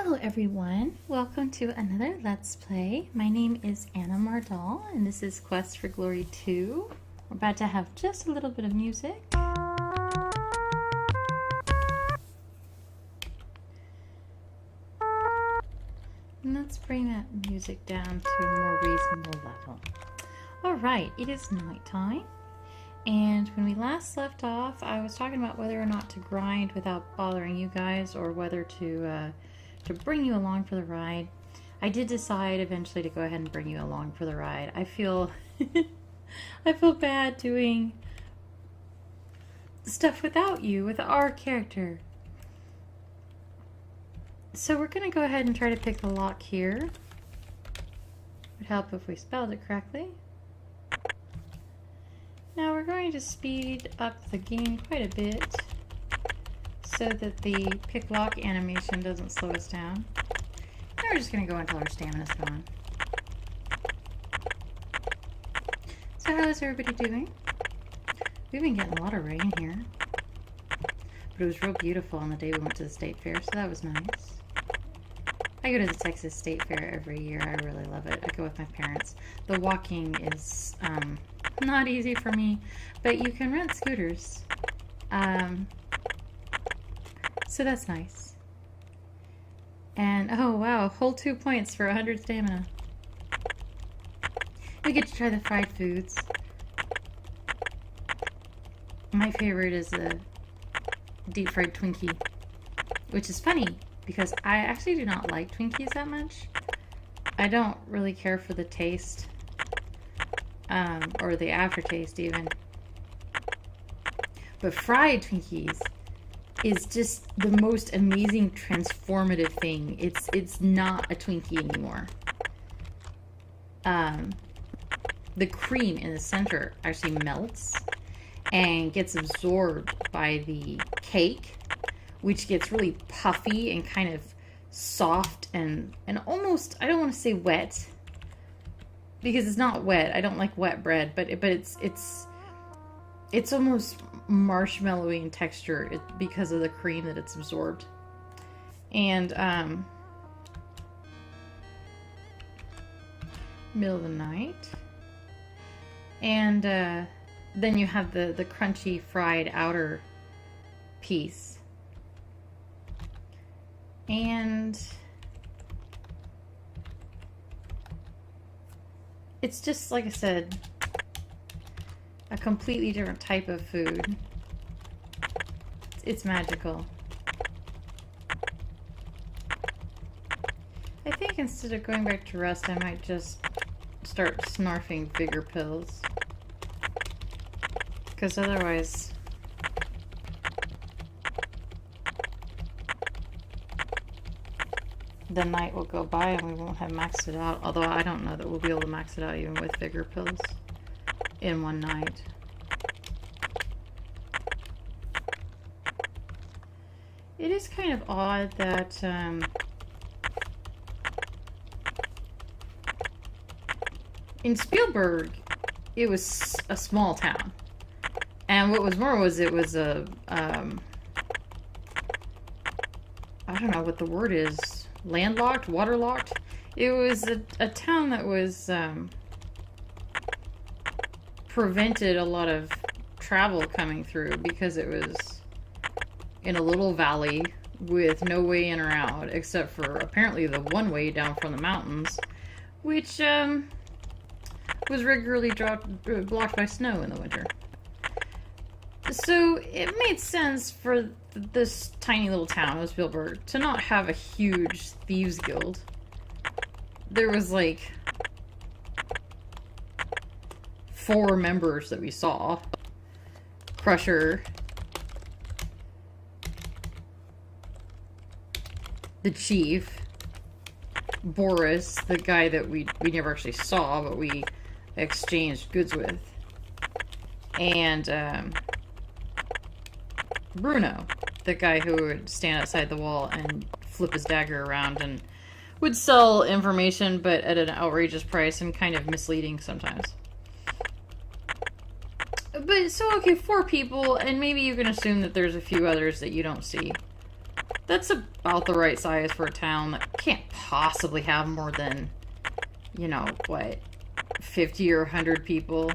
Hello everyone, welcome to another Let's Play. My name is Anna Mardal and this is Quest for Glory 2. We're about to have just a little bit of music. And let's bring that music down to a more reasonable level. Alright, it is nighttime. And when we last left off, I was talking about whether or not to grind without bothering you guys, or whether to bring you along for the ride. I did decide eventually to go ahead and bring you along for the ride. I feel I feel bad doing stuff without you, with our character. So we're going to go ahead and try to pick the lock here. It would help if we spelled it correctly. Now we're going to speed up the game quite a bit so that the pick lock animation doesn't slow us down. Now we're just going to go until our stamina's gone. So how is everybody doing? We've been getting a lot of rain here. But it was real beautiful on the day we went to the state fair, so that was nice. I go to the Texas State Fair every year. I really love it. I go with my parents. The walking is not easy for me, but you can rent scooters. So that's nice. And oh wow, whole 2 points for 100 stamina. We get to try the fried foods. My favorite is a deep fried Twinkie, which is funny because I actually do not like Twinkies that much. I don't really care for the taste, or the aftertaste even. But fried Twinkies is just the most amazing transformative thing. It's not a Twinkie anymore. The cream in the center actually melts and gets absorbed by the cake, which gets really puffy and kind of soft and almost, I don't want to say wet, because it's not wet. I don't like wet bread, but it's almost marshmallowy in texture because of the cream that it's absorbed. And middle of the night, and then you have the crunchy fried outer piece, and it's just, like I said, a completely different type of food. It's magical. I think instead of going back to rest, I might just start snarfing bigger pills. Because otherwise, the night will go by and we won't have maxed it out. Although I don't know that we'll be able to max it out even with bigger pills in one night. It is kind of odd that in Spielberg it was a small town, and what was more was it was a I don't know what the word is, landlocked, waterlocked. It was a town that was prevented a lot of travel coming through because it was in a little valley with no way in or out except for apparently the one way down from the mountains, which was regularly blocked by snow in the winter. So it made sense for this tiny little town of Spielberg to not have a huge thieves guild. There was like 4 members that we saw. Crusher, the chief, Boris, the guy that we never actually saw but we exchanged goods with, and Bruno, the guy who would stand outside the wall and flip his dagger around and would sell information but at an outrageous price and kind of misleading sometimes. But, so okay, 4 people, and maybe you can assume that there's a few others that you don't see. That's about the right size for a town that can't possibly have more than, you know, what, 50 or 100 people,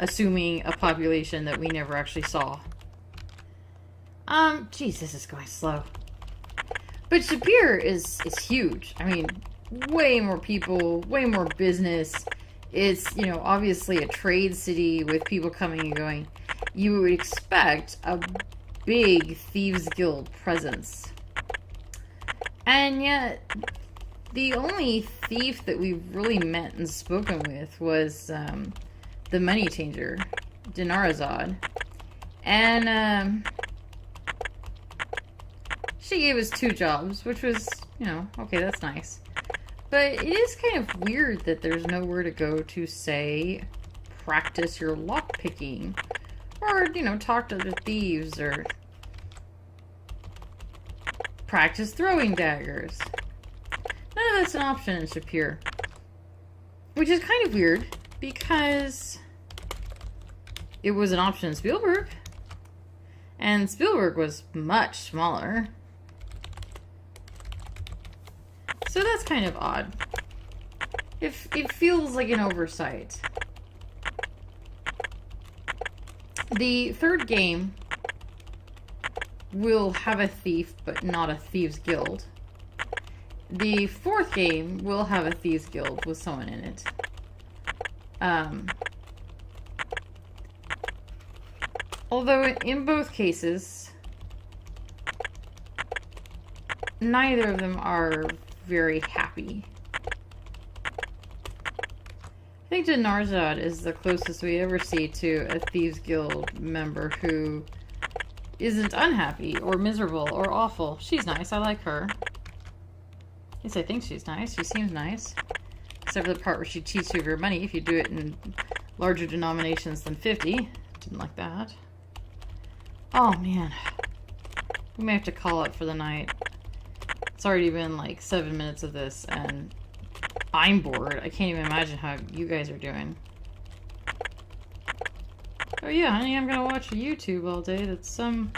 assuming a population that we never actually saw. Geez, this is going slow. But Shapir is huge. I mean, way more people, way more business. It's, you know, obviously a trade city with people coming and going. You would expect a big Thieves Guild presence. And yet, the only thief that we've really met and spoken with was the money changer, Dinarazad. And she gave us 2 jobs, which was, you know, okay, that's nice. But it is kind of weird that there's nowhere to go to, say, practice your lockpicking. Or, you know, talk to the thieves, or practice throwing daggers. None of that's an option in Shapir. Which is kind of weird, because it was an option in Spielberg. And Spielberg was much smaller. So that's kind of odd. It feels like an oversight. The 3rd game will have a thief, but not a Thieves Guild. The 4th game will have a Thieves Guild with someone in it. Although in both cases, neither of them are very happy. I think Dinarzad is the closest we ever see to a Thieves Guild member who isn't unhappy or miserable or awful. She's nice. I like her. At least I think she's nice. She seems nice. Except for the part where she cheats you of your money if you do it in larger denominations than 50. Didn't like that. Oh, man. We may have to call it for the night. It's already been like 7 minutes of this, and I'm bored. I can't even imagine how you guys are doing. Oh yeah, honey, I'm gonna watch YouTube all day. That's some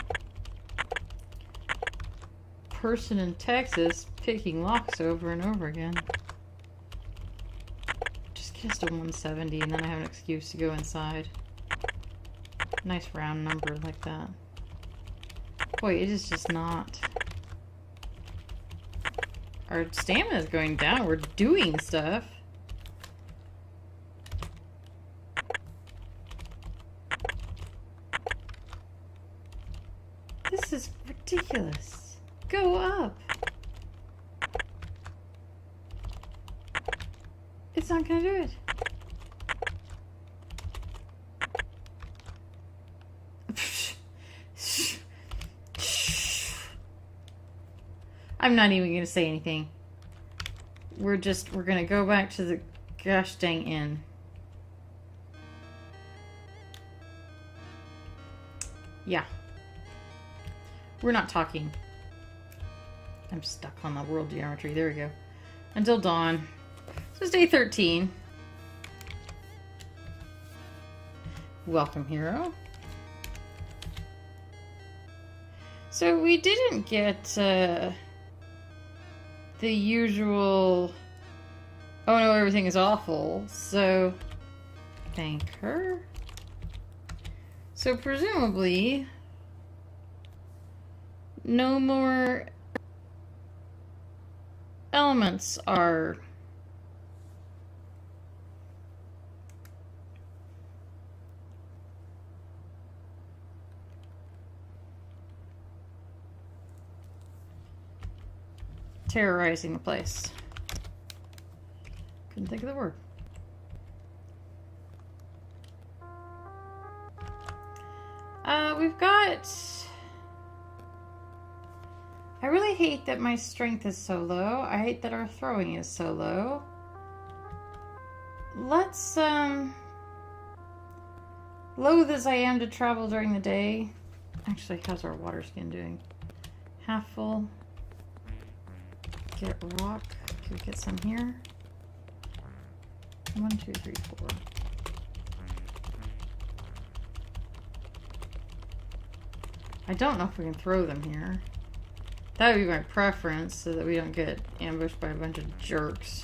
person in Texas picking locks over and over again. Just get us to 170, and then I have an excuse to go inside. Nice round number like that. Boy, it is just not. Our stamina is going down. We're doing stuff. This is ridiculous. Go up. It's not gonna do it. I'm not even going to say anything. We're going to go back to the gosh dang inn. Yeah. We're not talking. I'm stuck on the world geometry. There we go. Until dawn. So it's day 13. Welcome, hero. So we didn't get the usual, oh no, everything is awful, so thank her. So presumably, no more elements are terrorizing the place. Couldn't think of the word. We've got... I really hate that my strength is so low. I hate that our throwing is so low. Let's, loath as I am to travel during the day. Actually, how's our water skin doing? Half full. Get rock. Can we get some here? 1, 2, 3, 4. I don't know if we can throw them here. That would be my preference, so that we don't get ambushed by a bunch of jerks.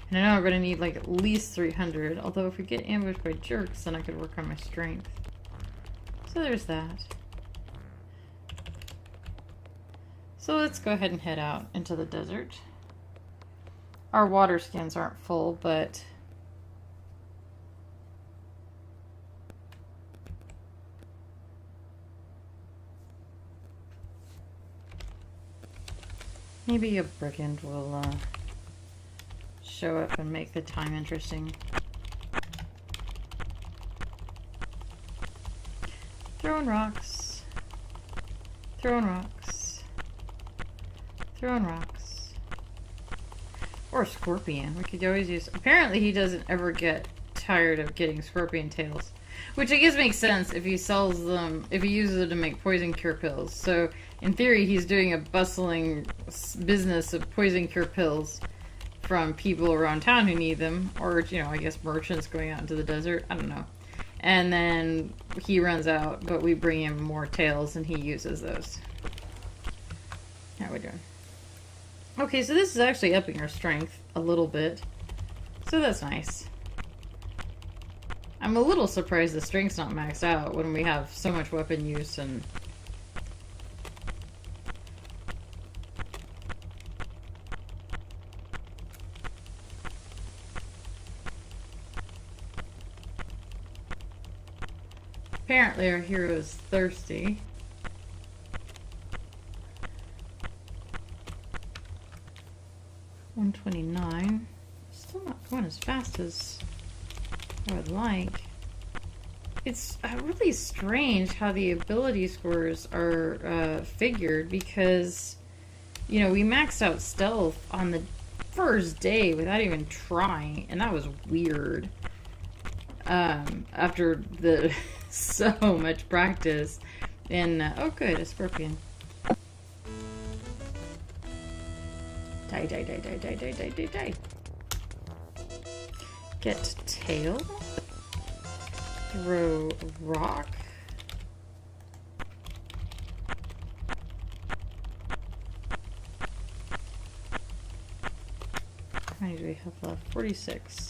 And I know I'm going to need like at least 300, although if we get ambushed by jerks, then I could work on my strength. So there's that. So let's go ahead and head out into the desert. Our water skins aren't full, but maybe a brigand will show up and make the time interesting. Throwing rocks. Throwing rocks. Throwing rocks. Or a scorpion. We could always use... Apparently he doesn't ever get tired of getting scorpion tails. Which I guess makes sense if he sells them... If he uses them to make poison cure pills. So, in theory, he's doing a bustling business of poison cure pills from people around town who need them. Or, you know, I guess merchants going out into the desert. I don't know. And then he runs out, but we bring him more tails and he uses those. How are we doing? Okay, so this is actually upping our strength a little bit. So that's nice. I'm a little surprised the strength's not maxed out when we have so much weapon use and... Apparently our hero is thirsty. $129. Still not going as fast as I would like. It's really strange how the ability scores are figured because, you know, we maxed out stealth on the first day without even trying, and that was weird. After the so much practice, and oh good, a scorpion. Die, die, die, die, die, die, die, die, die. Get tail. Throw rock. How many do we have left? 46.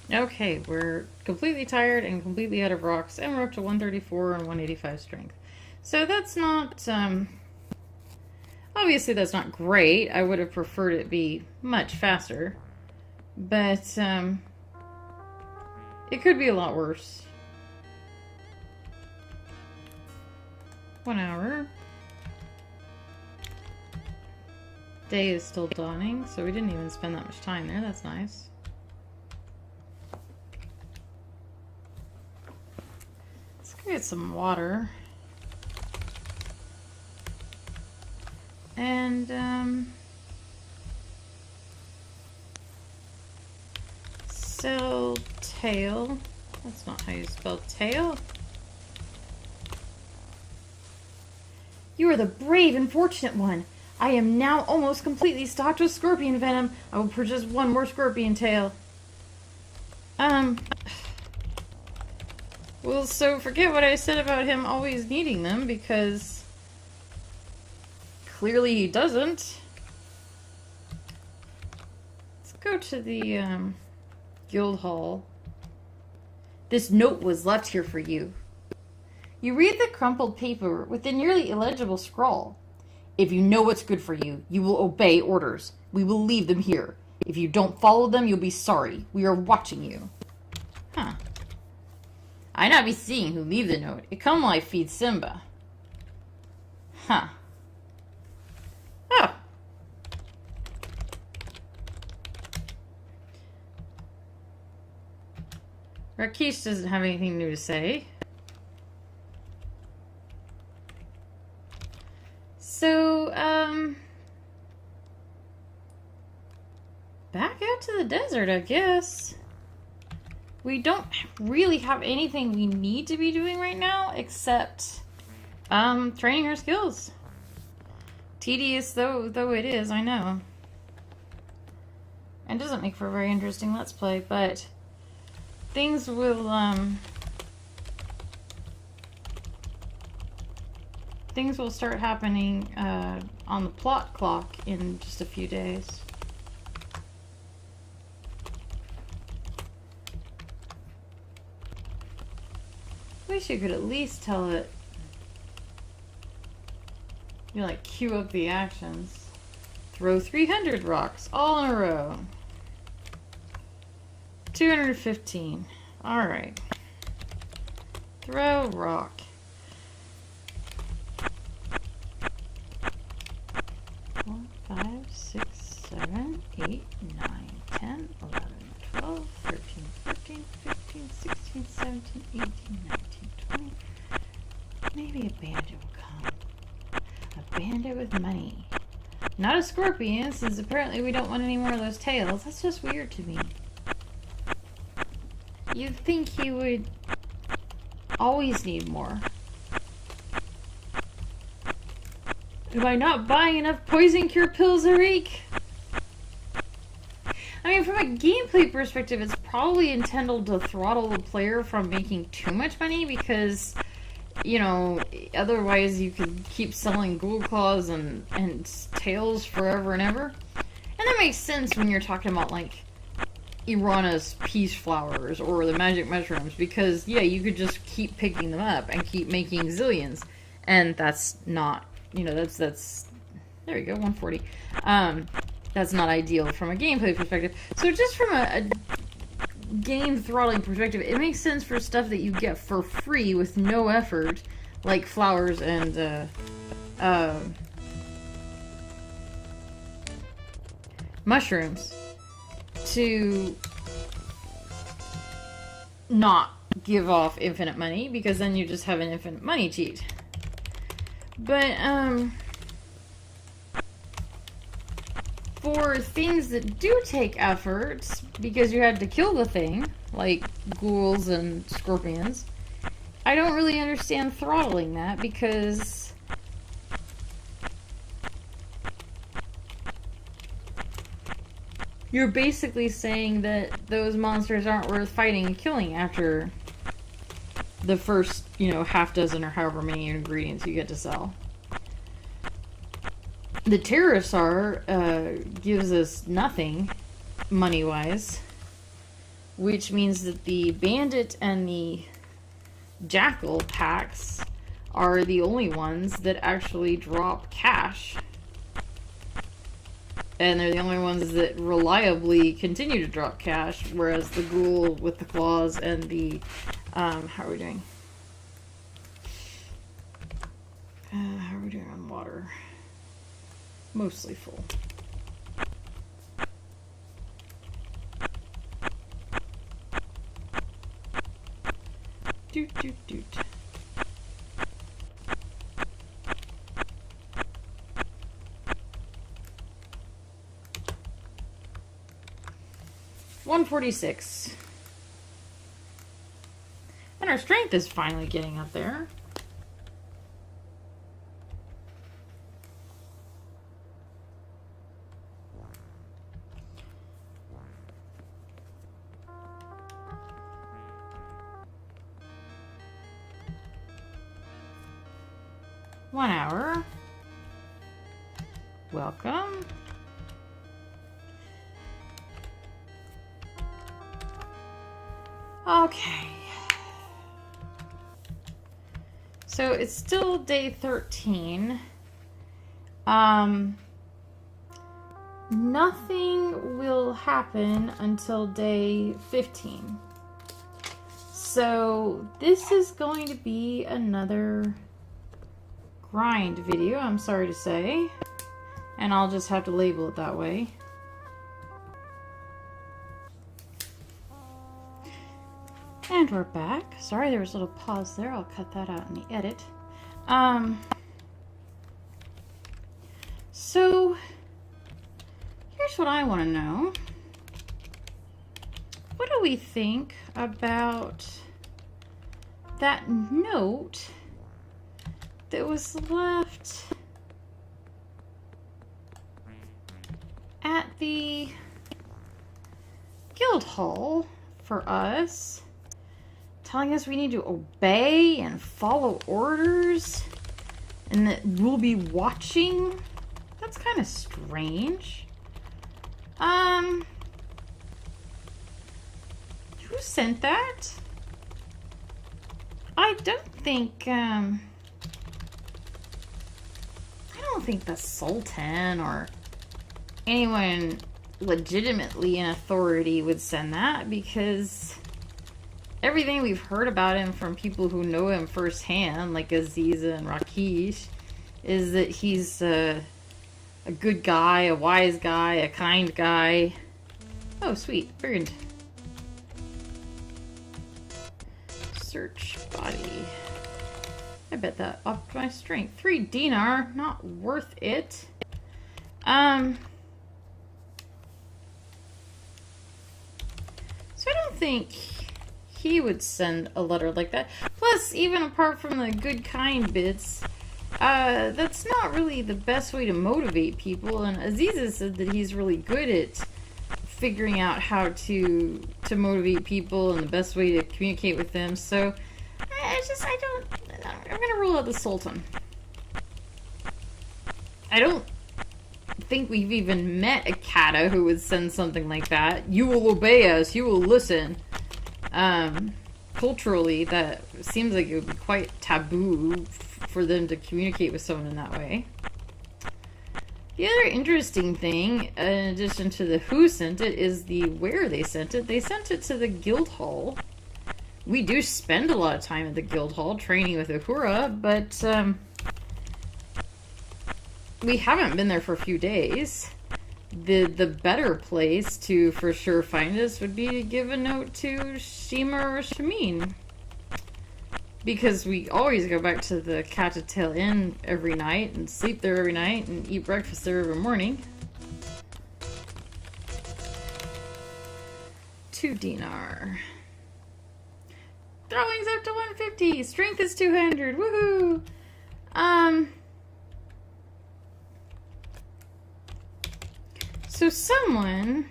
Okay, we're completely tired and completely out of rocks, and we're up to 134 and 185 strength. So that's not, obviously that's not great. I would have preferred it be much faster, but, it could be a lot worse. 1 hour. Day is still dawning, so we didn't even spend that much time there. That's nice. Get some water and sell tail. That's not how you spell tail. You are the brave and fortunate one. I am now almost completely stocked with scorpion venom. I will purchase one more scorpion tail. Well, so forget what I said about him always needing them, because clearly he doesn't. Let's go to the guild hall. This note was left here for you. You read the crumpled paper with the nearly illegible scrawl. If you know what's good for you, you will obey orders. We will leave them here. If you don't follow them, you'll be sorry. We are watching you. Huh. I not be seeing who leave the note. It come while I feed Simba. Huh. Oh. Rakesh doesn't have anything new to say. So, back out to the desert, I guess. We don't really have anything we need to be doing right now, except, training our skills. Tedious though it is, I know. And doesn't make for a very interesting Let's Play, but things will, things will start happening, on the plot clock in just a few days. Wish you could at least tell it. You like queue up the actions. Throw 300 rocks all in a row. 215. Alright. Throw rock. 4, 5, 6, 7, 8, 9, 10, 11, 12, 13, 14, 15, 16, 17, 18, 19, 20. Maybe a bandit will come. A bandit with money. Not a scorpion, since apparently we don't want any more of those tails. That's just weird to me. You'd think he would always need more. Am I not buying enough poison cure pills a week? I mean, from a gameplay perspective, it's probably intended to throttle the player from making too much money because, you know, otherwise you could keep selling ghoul claws and tails forever and ever. And that makes sense when you're talking about, like, Irana's peace flowers or the magic mushrooms, because, yeah, you could just keep picking them up and keep making zillions. And that's not, you know, that's, there you go, 140. That's not ideal from a gameplay perspective. So just from a game throttling perspective, it makes sense for stuff that you get for free with no effort, like flowers and mushrooms, to not give off infinite money, because then you just have an infinite money cheat. But for things that do take effort, because you had to kill the thing, like ghouls and scorpions, I don't really understand throttling that, because you're basically saying that those monsters aren't worth fighting and killing after the first, you know, half dozen or however many ingredients you get to sell. The pterosaur gives us nothing money-wise, which means that the bandit and the jackal packs are the only ones that actually drop cash. And they're the only ones that reliably continue to drop cash, whereas the ghoul with the claws and the, how are we doing? How are we doing on water? Mostly full. Doot, doot, doot. $146. And our strength is finally getting up there. One hour. Welcome. Okay. So it's still day 13. Nothing will happen until day 15. So this is going to be another grind video, I'm sorry to say. And I'll just have to label it that way. And we're back. Sorry, there was a little pause there. I'll cut that out in the edit. So, here's what I want to know. What do we think about that note that was left at the guild hall for us, telling us we need to obey and follow orders and that we'll be watching? That's kind of strange. Who sent that? I don't think the Sultan or anyone legitimately in authority would send that, because everything we've heard about him from people who know him firsthand, like Aziza and Rakesh, is that he's a good guy, a wise guy, a kind guy. Oh, sweet. Burned. Search body. I bet that upped my strength. 3 dinar. Not worth it. So I don't think he would send a letter like that. Plus, even apart from the good, kind bits, that's not really the best way to motivate people. And Aziza said that he's really good at figuring out how to motivate people and the best way to communicate with them. So I'm gonna rule out the Sultan. I don't think we've even met a Kata who would send something like that. You will obey us, you will listen. Culturally, that seems like it would be quite taboo for them to communicate with someone in that way. The other interesting thing, in addition to the who sent it, is the where they sent it. They sent it to the guild hall. We do spend a lot of time at the guild hall training with Uhura, but we haven't been there for a few days. The better place to for sure find us would be to give a note to Shima or Shamin. Because we always go back to the Catatail Inn every night and sleep there every night and eat breakfast there every morning. 2 dinar. Throwing's up to 150. Strength is 200. Woohoo! So someone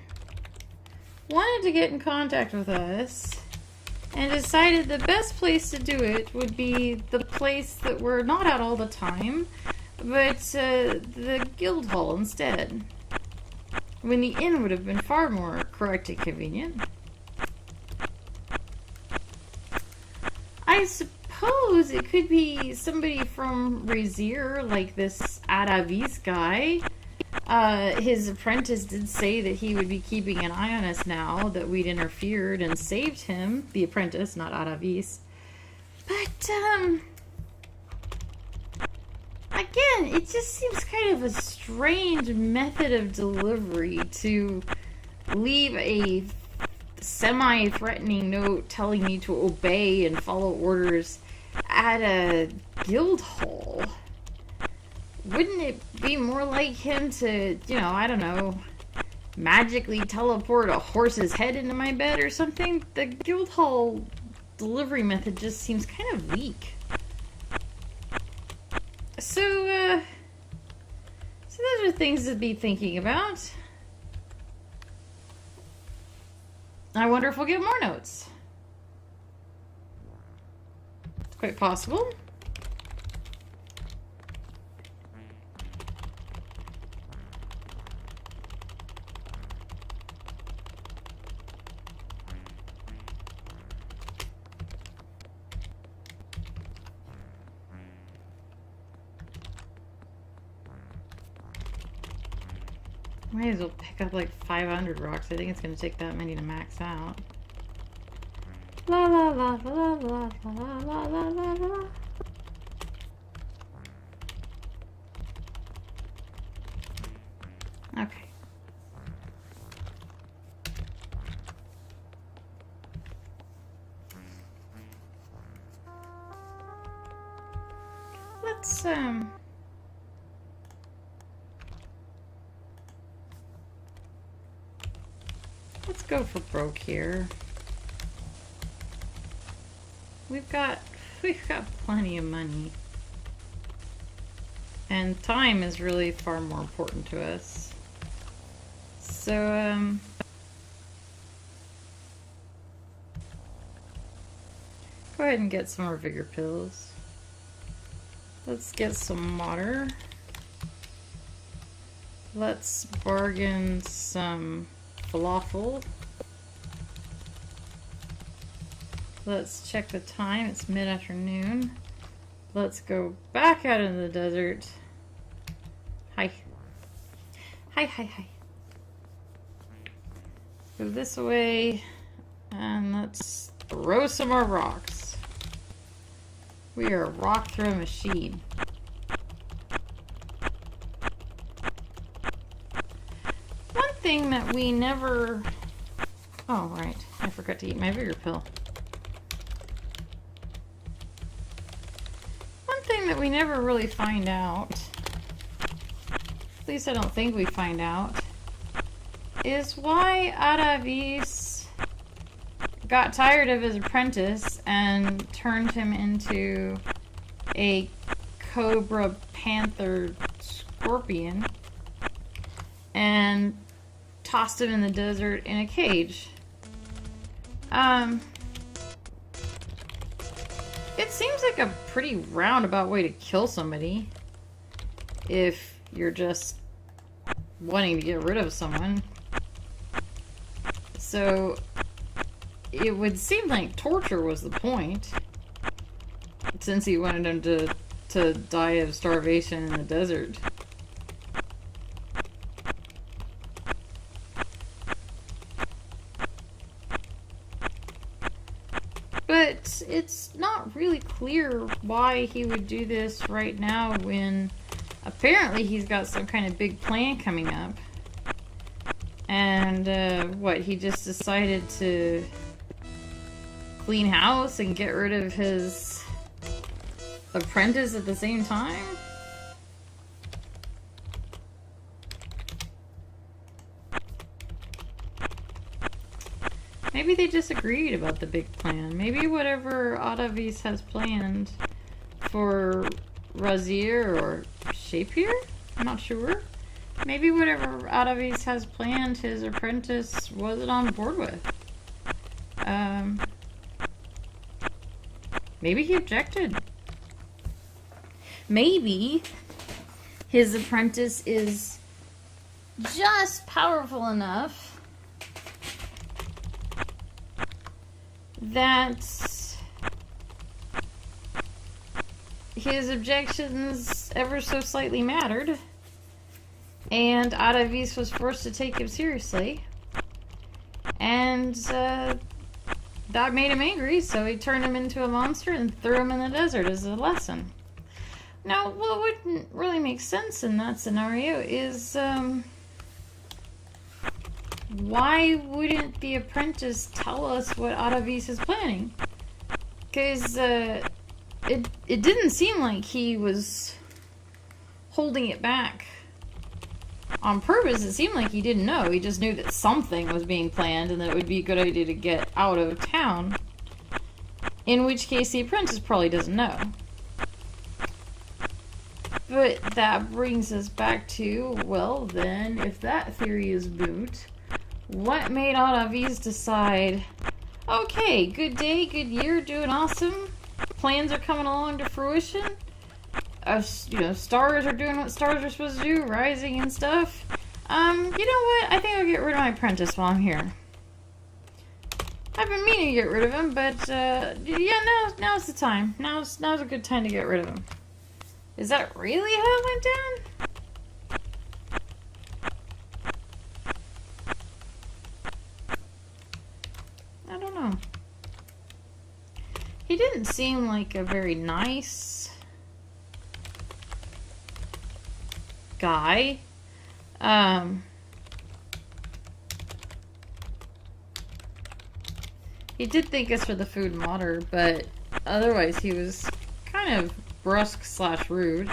wanted to get in contact with us and decided the best place to do it would be the place that we're not at all the time, but the guild hall instead. When the inn would have been far more correct and convenient. I suppose it could be somebody from Razir, like this Adavis guy. His apprentice did say that he would be keeping an eye on us now that we'd interfered and saved him. The apprentice, not Adavis. But, again, it just seems kind of a strange method of delivery to leave a semi-threatening note telling me to obey and follow orders at a guild hall. Wouldn't it be more like him to, I don't know, magically teleport a horse's head into my bed or something? The guild hall delivery method just seems kind of weak. So those are things to be thinking about. I wonder if we'll get more notes. It's quite possible. Might as well pick up like 500 rocks. I think it's going to take that many to max out. La la la la la la la la la la. Okay. let's go for broke here. We've got plenty of money. And time is really far more important to us. So, go ahead and get some more vigor pills. Let's get some water. Let's bargain some falafel. Let's check the time. It's mid-afternoon. Let's go back out into the desert. Hi. Hi. Go this way. And let's throw some more rocks. We are a rock throw machine. One thing that we never... Oh, right. I forgot to eat my vigor pill. One thing that we never really find out, at least I don't think we find out, is why Aravis got tired of his apprentice and turned him into a cobra, panther, scorpion and tossed him in the desert in a cage. It seems like a pretty roundabout way to kill somebody if you're just wanting to get rid of someone. So it would seem like torture was the point, since he wanted him to die of starvation in the desert. But it's not really clear why he would do this right now when apparently he's got some kind of big plan coming up. And what, he just decided to clean house and get rid of his apprentice at the same time? Maybe they disagreed about the big plan. Maybe whatever Aravis has planned for Razir or Shapier? I'm not sure. Maybe whatever Aravis has planned, his apprentice wasn't on board with. Maybe he objected. Maybe his apprentice is just powerful enough that his objections ever so slightly mattered, and Aravis was forced to take him seriously, and that made him angry, so he turned him into a monster and threw him in the desert as a lesson. Now, what wouldn't really make sense in that scenario is, why wouldn't the apprentice tell us what Aravis is planning? Because it didn't seem like he was holding it back on purpose. It seemed like he didn't know. He just knew that something was being planned and that it would be a good idea to get out of town. In which case the apprentice probably doesn't know. But that brings us back to, well then, if that theory is moot, what made Aravis decide, okay, good day, good year, doing awesome, plans are coming along to fruition, stars are doing what stars are supposed to do, rising and stuff. You know what, I think I'll get rid of my apprentice while I'm here. I've been meaning to get rid of him, but, yeah, now's the time. Now's a good time to get rid of him. Is that really how it went down? I don't know. He didn't seem like a very nice guy. He did thank us for the food and water, but otherwise he was kind of brusque slash rude.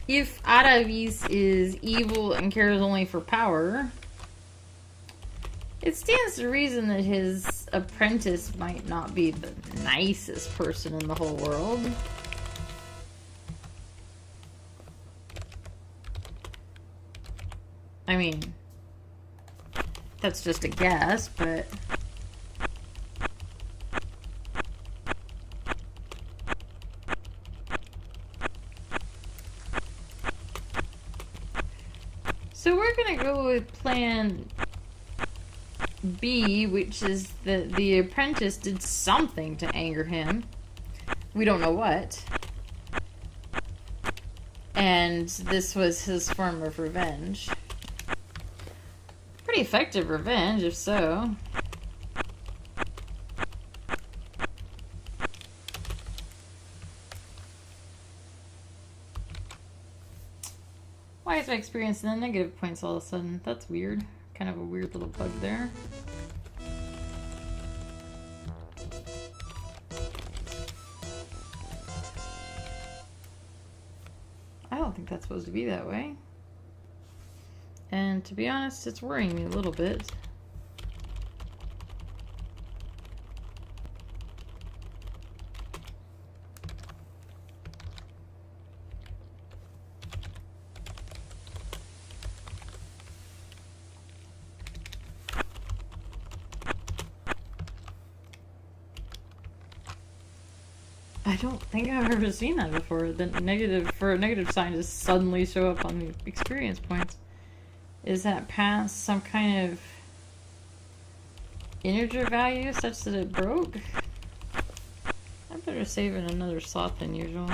If Aravis is evil and cares only for power, it stands to reason that his apprentice might not be the nicest person in the whole world. I mean, that's just a guess, but... So we're gonna go with plan B, which is that the apprentice did something to anger him. We don't know what. And this was his form of revenge. Pretty effective revenge, if so. Why is my experience in the negative points all of a sudden? That's weird. Kind of a weird little bug there. I don't think that's supposed to be that way. And to be honest, it's worrying me a little bit. I don't think I've ever seen that before. The negative, for a negative sign to suddenly show up on the experience points. Is that past some kind of integer value such that it broke? I better save in another slot than usual.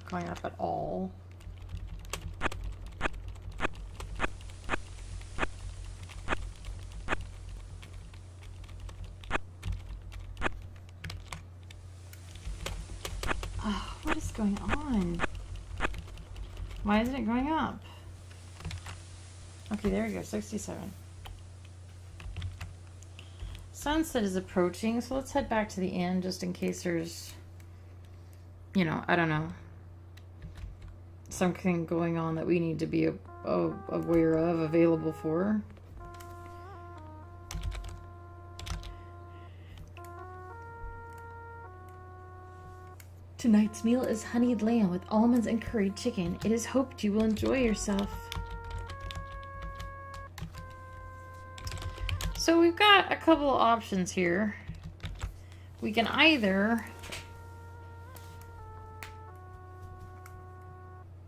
Going up at all. Oh, what is going on? Why isn't it going up? Okay, there we go, 67. Sunset is approaching, so let's head back to the inn just in case there's, you know, I don't know, something going on that we need to be aware of, available for. Tonight's meal is honeyed lamb with almonds and curried chicken. It is hoped you will enjoy yourself. So we've got a couple of options here. We can either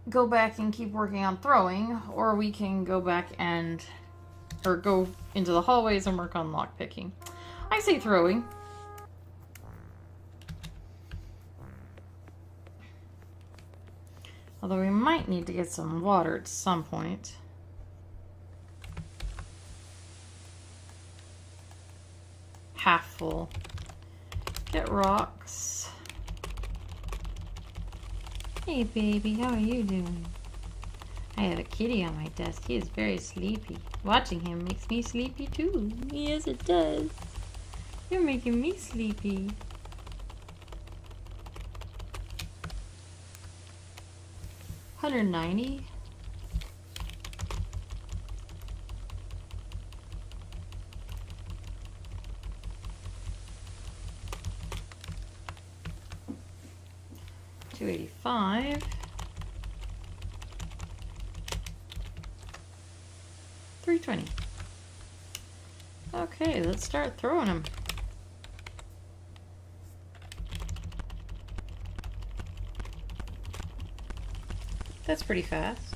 go back and keep working on throwing, or we can go back and go into the hallways and work on lockpicking. I say throwing. Although we might need to get some water at some point. Half full. Get rocks. Hey baby, how are you doing? I have a kitty on my desk. He is very sleepy. Watching him makes me sleepy too. Yes, it does. You're making me sleepy. $190. $285. $320. Okay, let's start throwing them. That's pretty fast.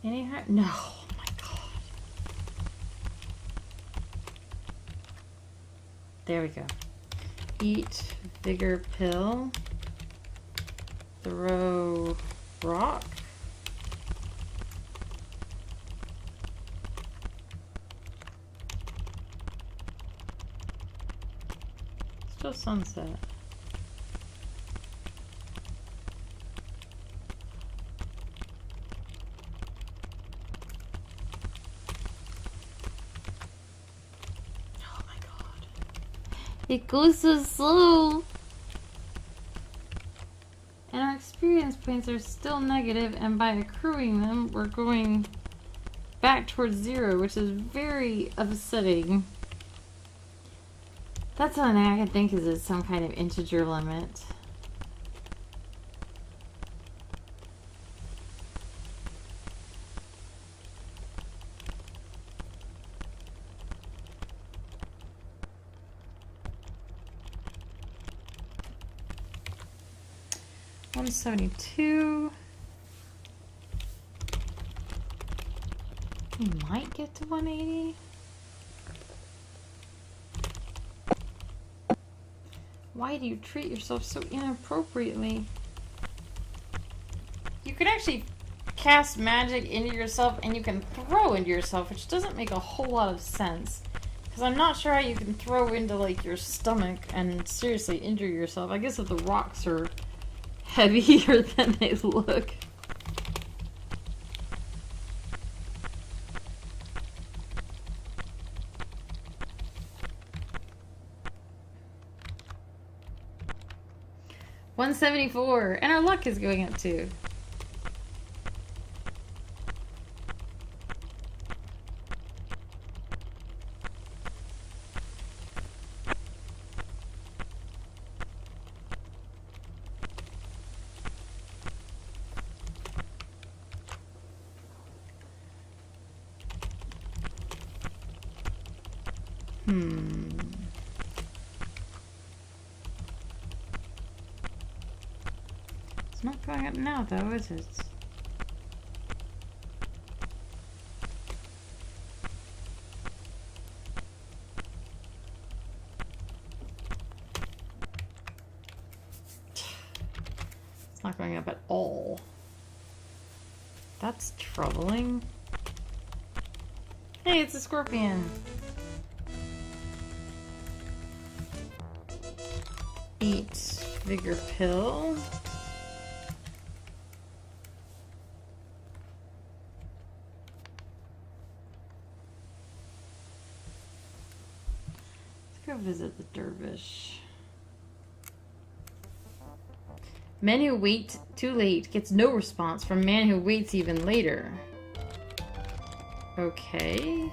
Any higher? No. Oh my god. There we go. Eat vigor pill. Throw rock. Still sunset. Oh my god. It goes so slow. And our experience points are still negative, and by accruing them, we're going back towards 0, which is very upsetting. That's the only thing I can think is some kind of integer limit. $172. We might get to 180. Why do you treat yourself so inappropriately? You can actually cast magic into yourself and you can throw into yourself, which doesn't make a whole lot of sense. Because I'm not sure how you can throw into like your stomach and seriously injure yourself. I guess if the rocks are heavier than they look. $174, and our luck is going up too. It's not going up now, though, is it? It's not going up at all. That's troubling. Hey, it's a scorpion. Eat vigor pill. Let's go visit the dervish. Man who waits too late gets no response from man who waits even later. Okay.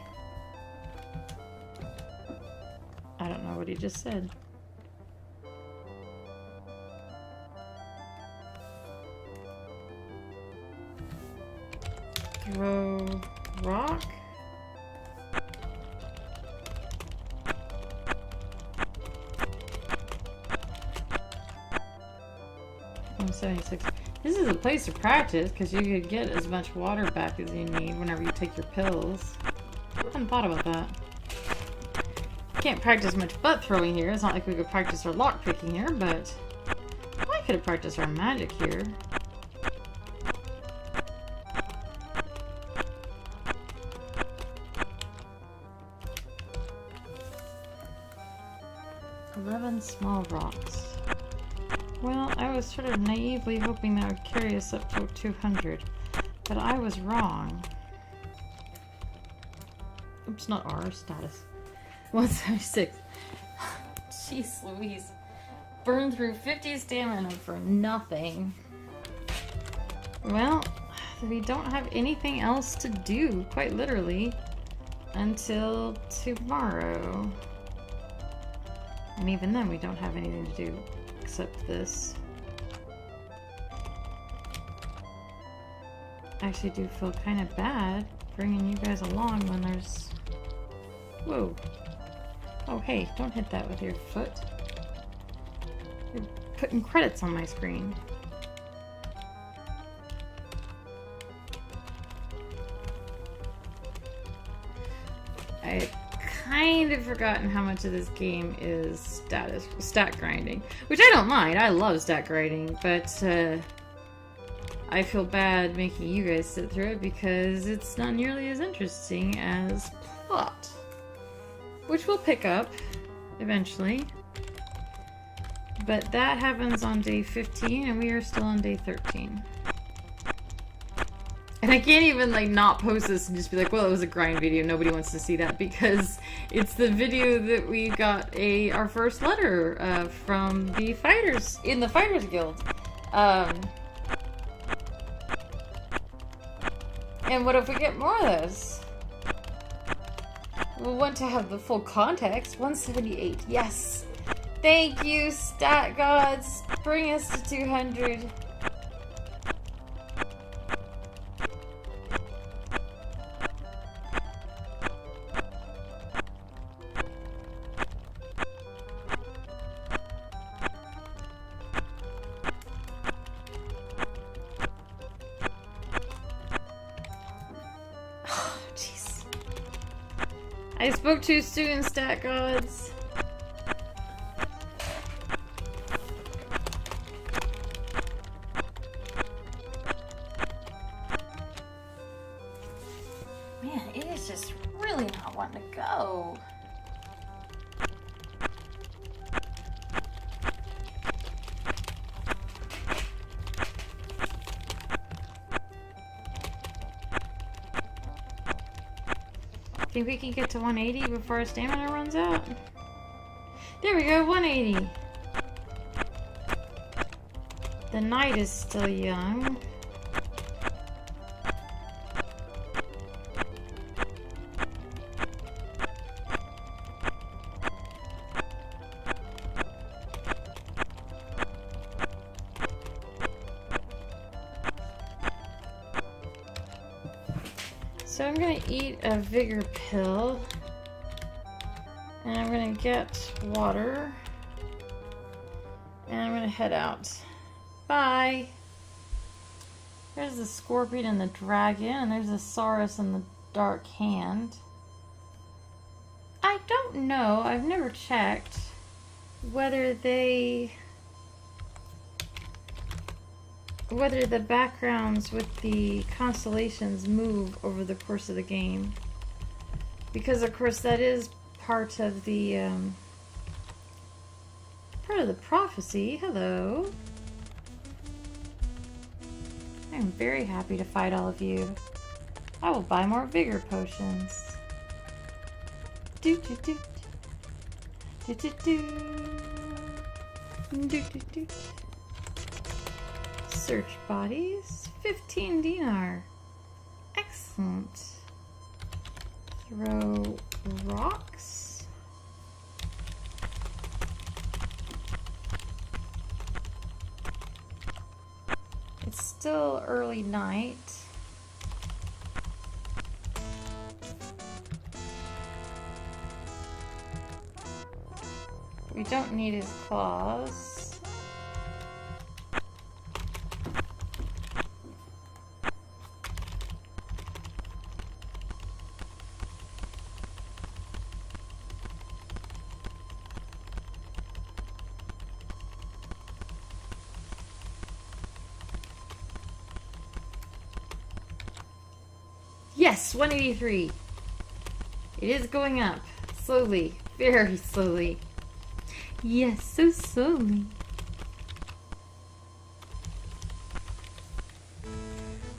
I don't know what he just said. Throw rock. $176. This is a place to practice because you could get as much water back as you need whenever you take your pills. I hadn't thought about that. Can't practice much butt throwing here. It's not like we could practice our lockpicking here, but I could have practiced our magic here. Small rocks. Well, I was sort of naively hoping that would carry us up to 200, but I was wrong. Oops, not R, status. 176. Jeez Louise. Burned through 50 stamina for nothing. Well, we don't have anything else to do, quite literally, until tomorrow. And even then, we don't have anything to do except this. I actually do feel kind of bad bringing you guys along when there's... Whoa. Oh, hey, don't hit that with your foot. You're putting credits on my screen. I kind of forgotten how much of this game is stat grinding, which I don't mind. I love stat grinding, but I feel bad making you guys sit through it because it's not nearly as interesting as plot, which we'll pick up eventually. But that happens on day 15, and we are still on day 13. And I can't even like not post this and just be like, well, it was a grind video. Nobody wants to see that because it's the video that we got our first letter from the fighters in the Fighters Guild. And what if we get more of this? We'll want to have the full context. 178. Yes. Thank you, stat gods. Bring us to 200. I spoke too soon, stat gods. Man, it is just really not wanting to go. Think we can get to 180 before our stamina runs out? There we go, 180. The night is still young. So I'm gonna eat a vigor pill, and I'm gonna get water, and I'm gonna head out. Bye! There's the scorpion and the dragon, and there's the Saurus and the dark hand. I don't know, I've never checked whether the backgrounds with the constellations move over the course of the game. Because of course that is part of the prophecy. Hello. I'm very happy to fight all of you. I will buy more vigor potions. Do do do do do do do do do. Search bodies, 15 dinar. Excellent. Throw rocks. It's still early night. We don't need his claws. Yes, 183. It is going up. Slowly. Very slowly. Yes, so slowly.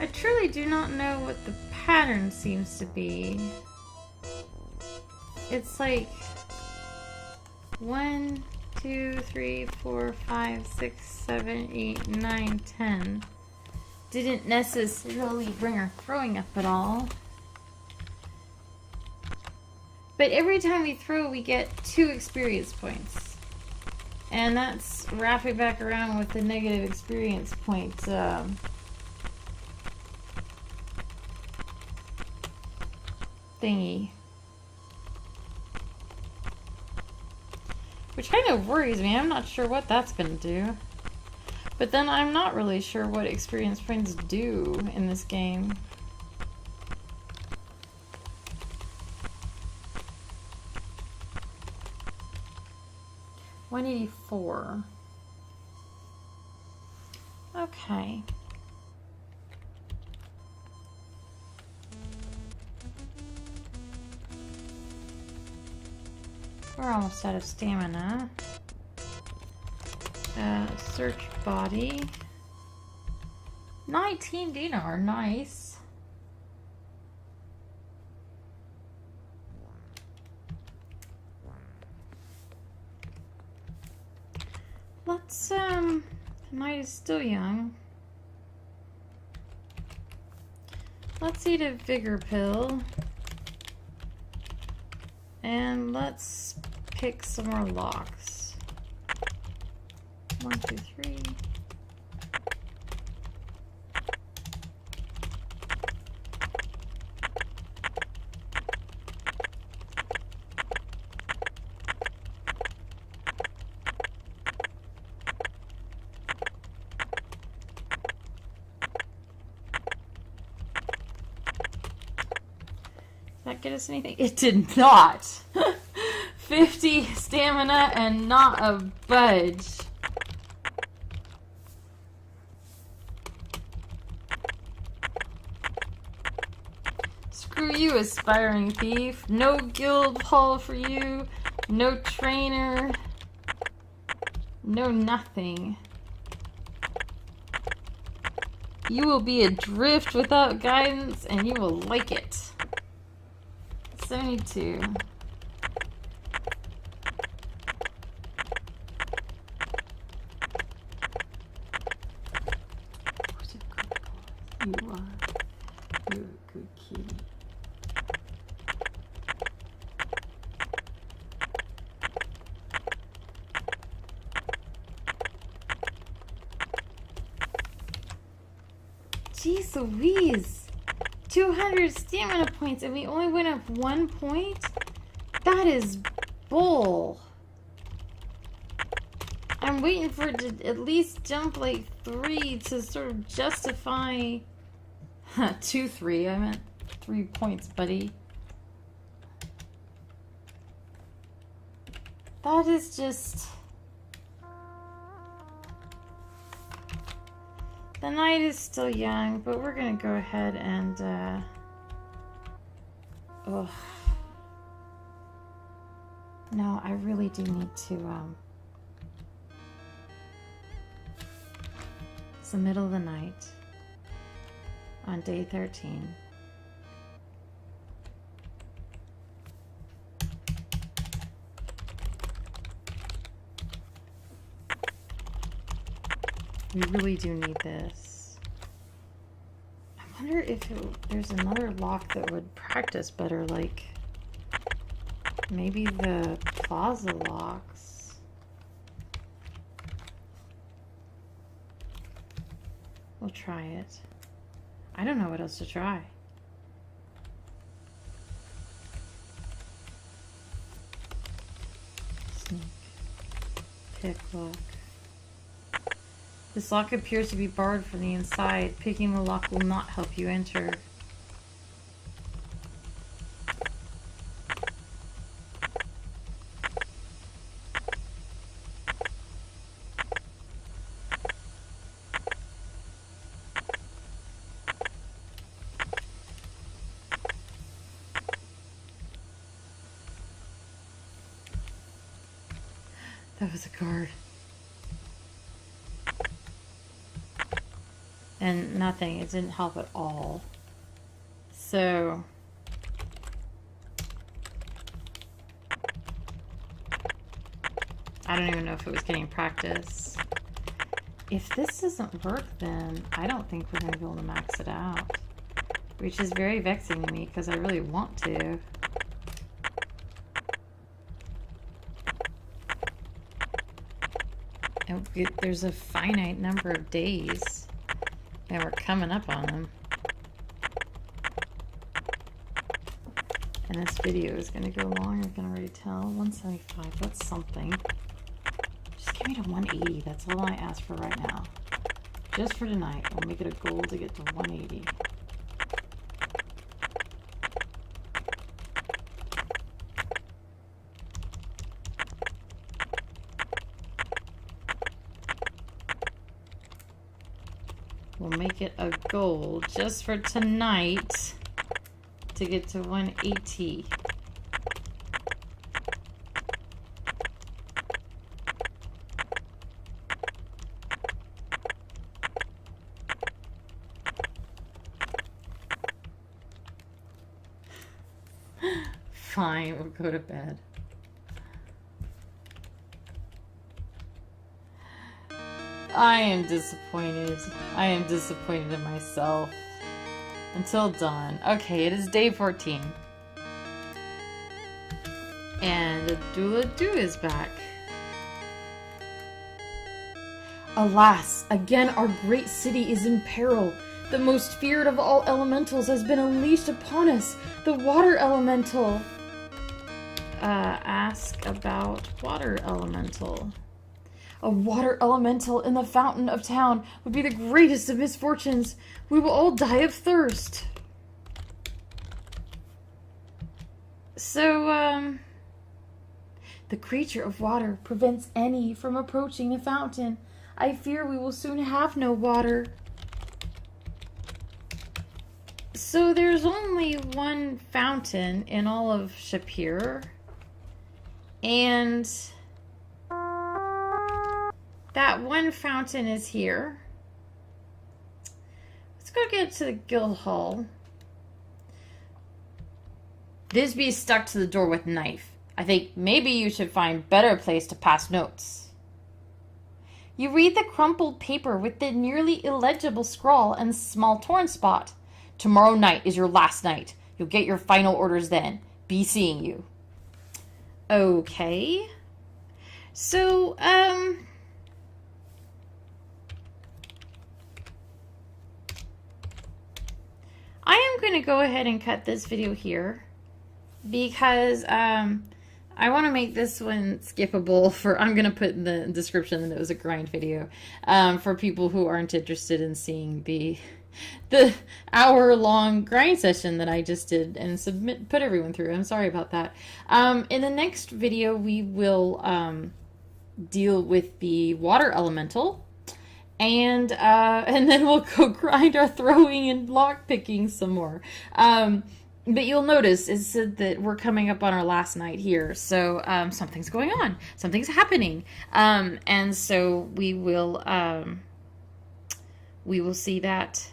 I truly do not know what the pattern seems to be. It's like 1, 2, 3, 4, 5, 6, 7, 8, 9, 10. Didn't necessarily bring her throwing up at all. But every time we throw, we get 2 experience points. And that's wrapping back around with the negative experience point thingy. Which kind of worries me. I'm not sure what that's going to do. But then I'm not really sure what experience points do in this game. 184. Okay. We're almost out of stamina. Search body. 19 dinar, nice. Let's, the night is still young. Let's eat a vigor pill. And let's pick some more locks. 1, 2, 3. Did that get us anything? It did not. 50 stamina and not a budge. Screw you, aspiring thief. No guild hall for you. No trainer. No nothing. You will be adrift without guidance and you will like it. 72. You are. You're a good kitty. Jeez Louise! 200 stamina points and we only went up 1 point? That is bull. I'm waiting for it to at least jump like 3 to sort of justify... 2, 3. I meant 3 points, buddy. That is just... The night is still young, but we're gonna go ahead and, oh. No, I really do need to, it's the middle of the night on day 13. We really do need this. I wonder if there's another lock that would practice better, like maybe the plaza locks. We'll try it. I don't know what else to try. Sneak. Pick lock. This lock appears to be barred from the inside. Picking the lock will not help you enter. That was a guard. And nothing, it didn't help at all. So I don't even know if it was getting practice. If this doesn't work, then I don't think we're going to be able to max it out, which is very vexing to me because I really want to. And there's a finite number of days. And we're coming up on them. And this video is going to go long, I can already tell. 175, that's something. Just get me to 180, that's all I ask for right now. Just for tonight, I'll make it a goal to get to 180. We'll make it a goal just for tonight to get to 180. Fine, we'll go to bed. I am disappointed. I am disappointed in myself. Until dawn. Okay, it is day 14. And Abdullah is back. Alas, again our great city is in peril. The most feared of all elementals has been unleashed upon us, the water elemental. Ask about water elemental. A water elemental in the fountain of town would be the greatest of misfortunes. We will all die of thirst. So, the creature of water prevents any from approaching the fountain. I fear we will soon have no water. So there's only one fountain in all of Shapir. And that one fountain is here. Let's go get to the guild hall. Thisby's stuck to the door with knife. I think maybe you should find better place to pass notes. You read the crumpled paper with the nearly illegible scrawl and small torn spot. Tomorrow night is your last night. You'll get your final orders then. Be seeing you. Okay. So, I am going to go ahead and cut this video here because I want to make this one skippable for, I'm going to put in the description that it was a grind video for people who aren't interested in seeing the hour-long grind session that I just did and put everyone through. I'm sorry about that. In the next video, we will deal with the water elemental. And then we'll go grind our throwing and lockpicking some more. But you'll notice it said that we're coming up on our last night here. So something's going on. Something's happening. And so we will see that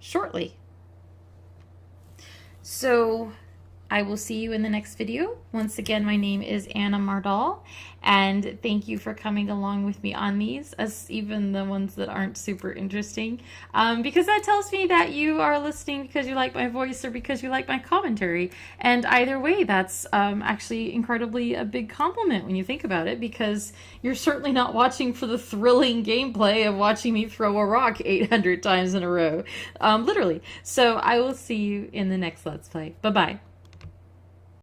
shortly. So I will see you in the next video. Once again, my name is Anna Mardal, and thank you for coming along with me on these, as even the ones that aren't super interesting, because that tells me that you are listening because you like my voice or because you like my commentary. And either way, that's actually incredibly a big compliment when you think about it, because you're certainly not watching for the thrilling gameplay of watching me throw a rock 800 times in a row, literally. So I will see you in the next Let's Play. Bye-bye.